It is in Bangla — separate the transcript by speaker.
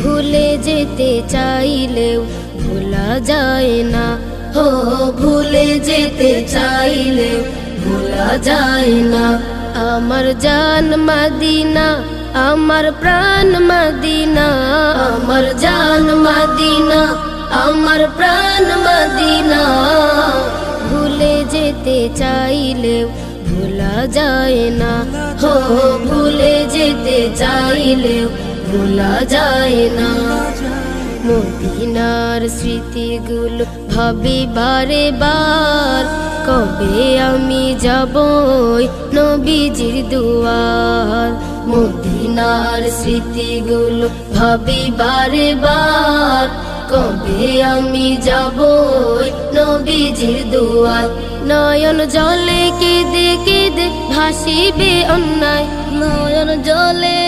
Speaker 1: ভুলে যেতে চাইলেও ভোলা যায় না, হো ভুলে যেতে চাইলেও ভোলা যায় না। আমার জান মদিনা, আমার প্রাণ মদিনা, আমার জান মদিনা, আমার প্রাণ মদিনা। ভুলে যেতে চাইলেও ভোলা যায় না, হো ভুলে যেতে চাইলেও ভোলা যায় না। মদিনার স্মৃতিগুলো ভাবি বারে বার, কবে আমি যাব নবীজির দুয়ার। মদিনার স্মৃতিগুলো ভাবি বারে বার, কবে আমি যাব নবীজির দুয়ার। নয়ন জলে কেঁদে কেঁদে ভাসিবে অন্যায়, নয়ন জলে